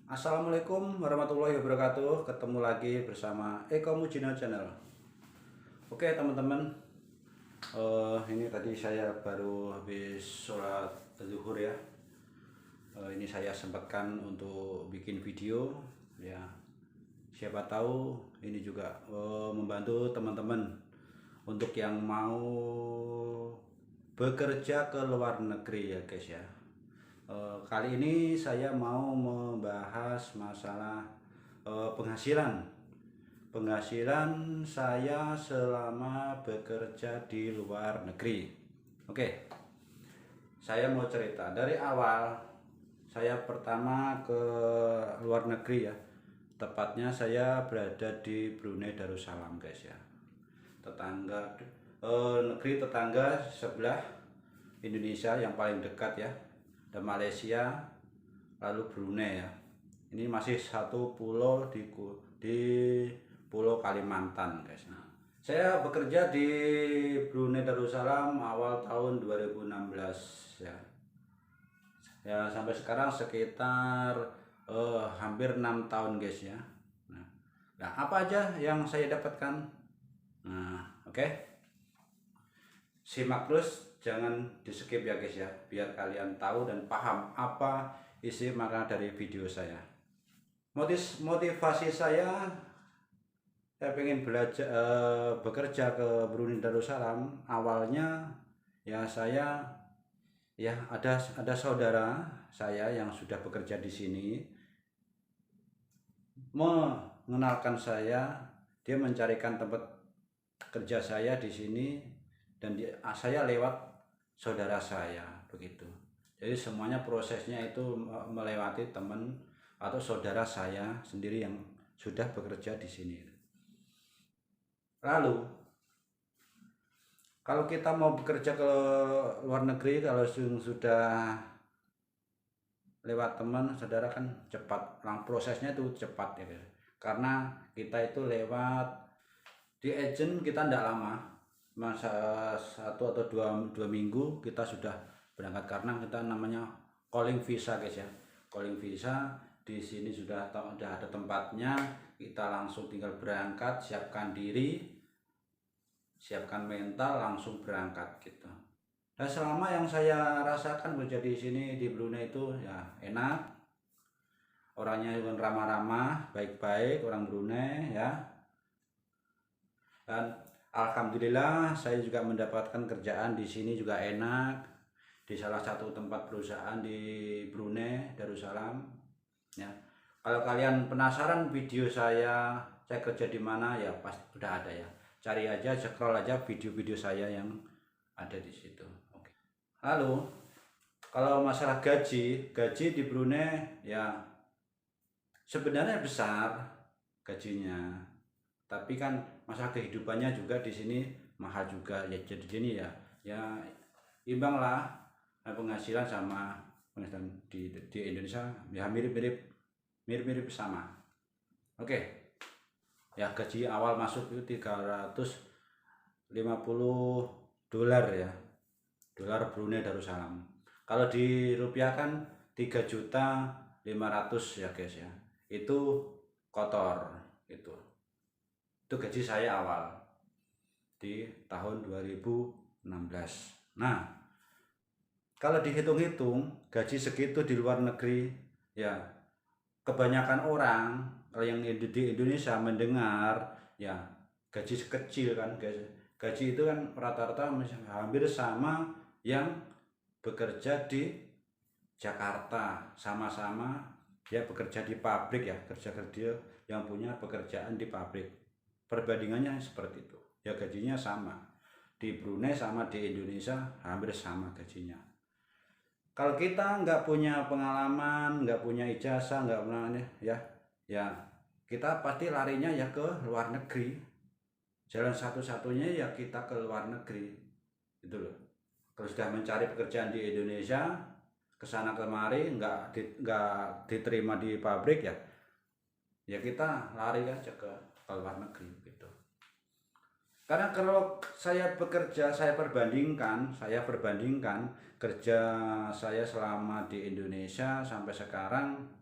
Assalamualaikum warahmatullahi wabarakatuh. Ketemu lagi bersama Eko Mujino Channel. Oke teman-teman, ini tadi saya baru habis sholat zuhur ya. Ini saya sempatkan untuk bikin video ya. Siapa tahu ini juga membantu teman-teman untuk yang mau bekerja ke luar negeri ya guys ya. Kali ini saya mau membahas masalah penghasilan saya selama bekerja di luar negeri. Oke, saya mau cerita dari awal. Saya pertama ke luar negeri ya, tepatnya saya berada di Brunei Darussalam guys ya, negeri tetangga sebelah Indonesia yang paling dekat ya, dan Malaysia, lalu Brunei ya. Ini masih satu pulau di Pulau Kalimantan guys. Nah, saya bekerja di Brunei Darussalam awal tahun 2016 ya. Ya sampai sekarang sekitar hampir 6 tahun guys ya. Nah, apa aja yang saya dapatkan? Nah, oke. Simak terus, jangan di skip ya guys ya, biar kalian tahu dan paham apa isi makna dari video saya. Motivasi saya pengen belajar bekerja ke Brunei Darussalam. Awalnya ya saya ya ada saudara saya yang sudah bekerja di sini mengenalkan saya, dia mencarikan tempat kerja saya di sini dan saya lewat saudara saya begitu. Jadi semuanya prosesnya itu melewati teman atau saudara saya sendiri yang sudah bekerja di sini. Lalu kalau kita mau bekerja ke luar negeri, kalau sudah lewat teman saudara kan cepat, prosesnya itu cepat ya, karena kita itu lewat di agent, kita tidak lama, masa 1 atau 2 minggu kita sudah berangkat, karena kita namanya calling visa guys ya. Calling visa di sini sudah ada tempatnya, kita langsung tinggal berangkat, siapkan diri, siapkan mental, langsung berangkat gitu. Nah, selama yang saya rasakan bekerja di sini di Brunei itu ya enak, orangnya juga ramah-ramah, baik-baik orang Brunei ya. Dan alhamdulillah saya juga mendapatkan kerjaan di sini juga enak, di salah satu tempat perusahaan di Brunei Darussalam ya. Kalau kalian penasaran video saya kerja di mana ya, pasti udah ada ya. Cari aja, scroll aja video-video saya yang ada di situ. Oke. Lalu kalau masalah gaji di Brunei ya sebenarnya besar gajinya, tapi kan masalah kehidupannya juga di sini mahal juga ya. Jadi ini ya imbang lah penghasilan sama penghasilan di Indonesia ya, mirip sama. Oke. Ya gaji awal masuk itu $350 ya, dolar Brunei Darussalam. Kalau dirupiahkan 3.500.000 ya guys ya. Itu kotor itu gaji saya awal di tahun 2016. Nah, kalau dihitung-hitung gaji segitu di luar negeri ya, kebanyakan orang kalau yang di Indonesia mendengar ya gaji kecil kan guys. Gaji itu kan rata-rata hampir sama yang bekerja di Jakarta, sama-sama dia bekerja di pabrik ya, kerja yang punya pekerjaan di pabrik. Perbandingannya seperti itu ya, gajinya sama di Brunei sama di Indonesia, hampir sama gajinya. Kalau kita nggak punya pengalaman, nggak punya ijazah, nggak pernah ya kita pasti larinya ya ke luar negeri. Jalan satu-satunya ya kita ke luar negeri itu loh. Kalau sudah mencari pekerjaan di Indonesia, kesana kemari nggak diterima di pabrik ya kita lari aja ke luar negeri gitu. Karena kalau saya bekerja, saya perbandingkan kerja saya selama di Indonesia sampai sekarang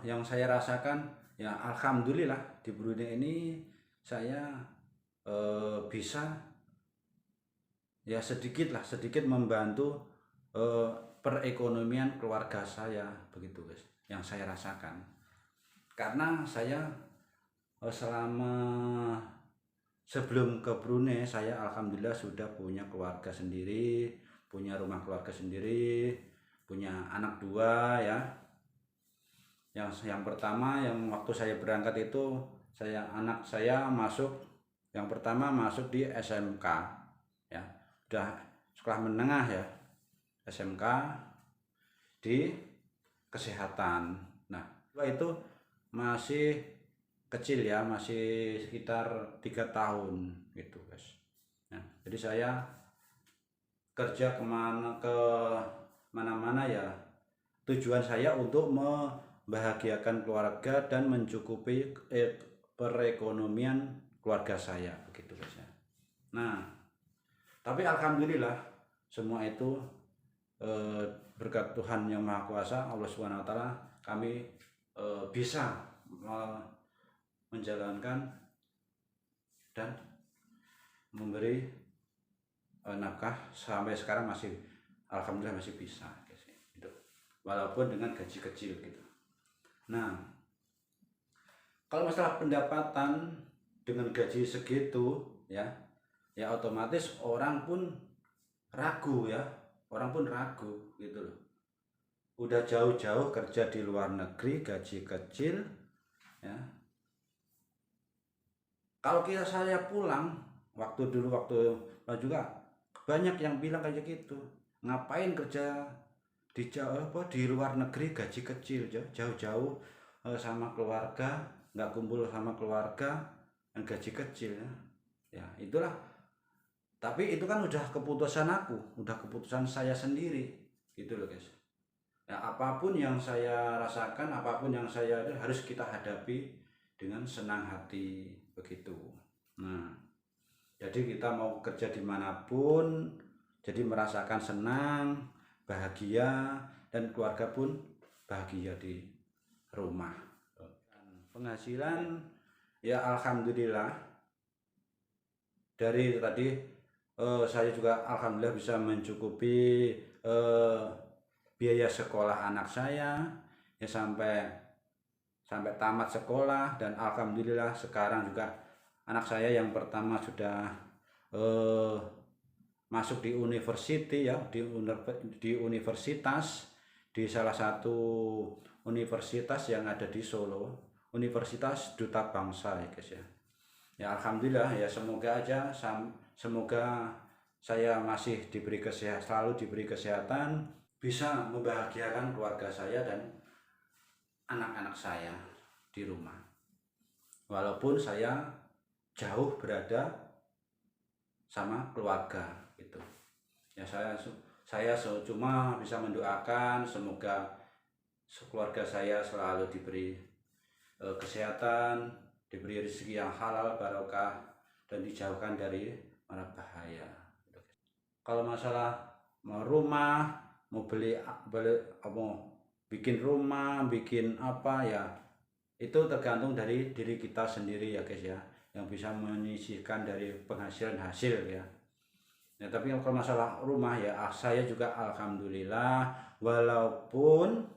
yang saya rasakan ya alhamdulillah di Brunei ini saya bisa ya sedikit membantu eh, perekonomian keluarga saya begitu guys, yang saya rasakan karena saya selama sebelum ke Brunei saya alhamdulillah sudah punya keluarga sendiri, punya rumah keluarga sendiri, punya anak 2 ya. Yang pertama yang waktu saya berangkat itu anak saya masuk yang pertama masuk di SMK ya, udah sekolah menengah ya, SMK di kesehatan. Nah itu masih kecil ya, masih sekitar 3 tahun gitu guys. Nah, jadi saya kerja ke mana-mana ya, tujuan saya untuk membahagiakan keluarga dan mencukupi perekonomian keluarga saya begitu guys ya. Nah tapi alhamdulillah semua itu berkat Tuhan yang Maha Kuasa, Allah Subhanahu wa taala, kami bisa menjalankan dan memberi nafkah sampai sekarang masih alhamdulillah masih bisa guys gitu. Walaupun dengan gaji kecil gitu. Nah, kalau masalah pendapatan dengan gaji segitu ya otomatis orang pun ragu ya, gitu loh. Udah jauh-jauh kerja di luar negeri gaji kecil ya. Kalau saya pulang waktu juga banyak yang bilang kayak gitu, ngapain kerja di luar negeri gaji kecil, jauh-jauh sama keluarga, nggak kumpul sama keluarga dan gaji kecil ya itulah. Tapi itu kan udah keputusan aku, udah keputusan saya sendiri gitu loh guys ya. Apapun yang saya rasakan, apapun yang saya harus kita hadapi dengan senang hati begitu. Nah jadi kita mau kerja dimanapun jadi merasakan senang, bahagia, dan keluarga pun bahagia di rumah. Penghasilan ya alhamdulillah dari tadi saya juga alhamdulillah bisa mencukupi biaya sekolah anak saya ya sampai tamat sekolah, dan alhamdulillah sekarang juga anak saya yang pertama sudah masuk di university ya, di universitas, di salah satu universitas yang ada di Solo, Universitas Duta Bangsa ya guys ya. Ya alhamdulillah ya, semoga saya masih selalu diberi kesehatan, bisa membahagiakan keluarga saya dan anak-anak saya di rumah. Walaupun saya jauh berada sama keluarga gitu. Ya saya cuma bisa mendoakan semoga keluarga saya selalu diberi kesehatan, diberi rezeki yang halal barokah, dan dijauhkan dari mara bahaya. Kalau masalah mau rumah, mau bikin rumah, bikin apa ya, itu tergantung dari diri kita sendiri ya guys ya, yang bisa menyisihkan dari penghasilan hasil ya. Ya tapi kalau masalah rumah ya saya juga alhamdulillah walaupun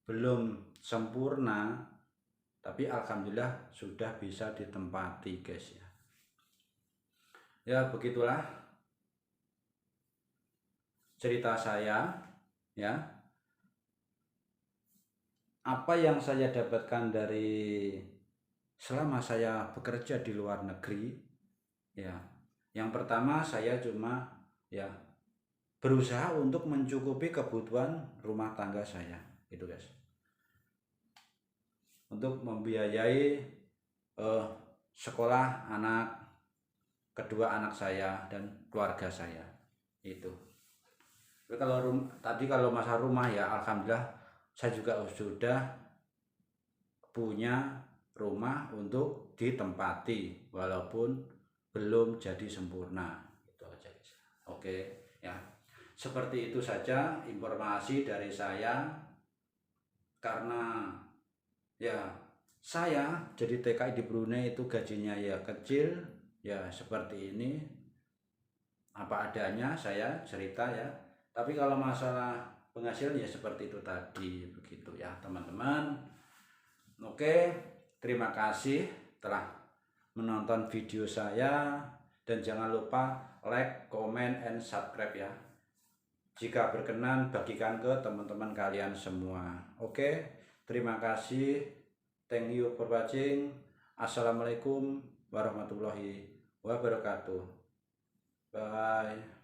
belum sempurna, tapi alhamdulillah sudah bisa ditempati guys ya. Ya begitulah cerita saya ya. Apa yang saya dapatkan dari selama saya bekerja di luar negeri ya, yang pertama saya cuma ya berusaha untuk mencukupi kebutuhan rumah tangga saya gitu guys, untuk membiayai sekolah kedua anak saya dan keluarga saya itu. Tapi kalau masalah rumah ya alhamdulillah saya juga sudah punya rumah untuk ditempati walaupun belum jadi sempurna. Itu aja guys. Oke ya, seperti itu saja informasi dari saya. karena ya saya jadi TKI di Brunei itu gajinya ya kecil, ya seperti ini, apa adanya saya cerita ya. Tapi kalau masalah penghasilan ya seperti itu tadi, begitu ya teman-teman. Oke, terima kasih telah menonton video saya, dan jangan lupa like, comment, and subscribe ya. Jika berkenan, bagikan ke teman-teman kalian semua. Oke, terima kasih. Thank you for watching. Assalamualaikum warahmatullahi wabarakatuh. Bye.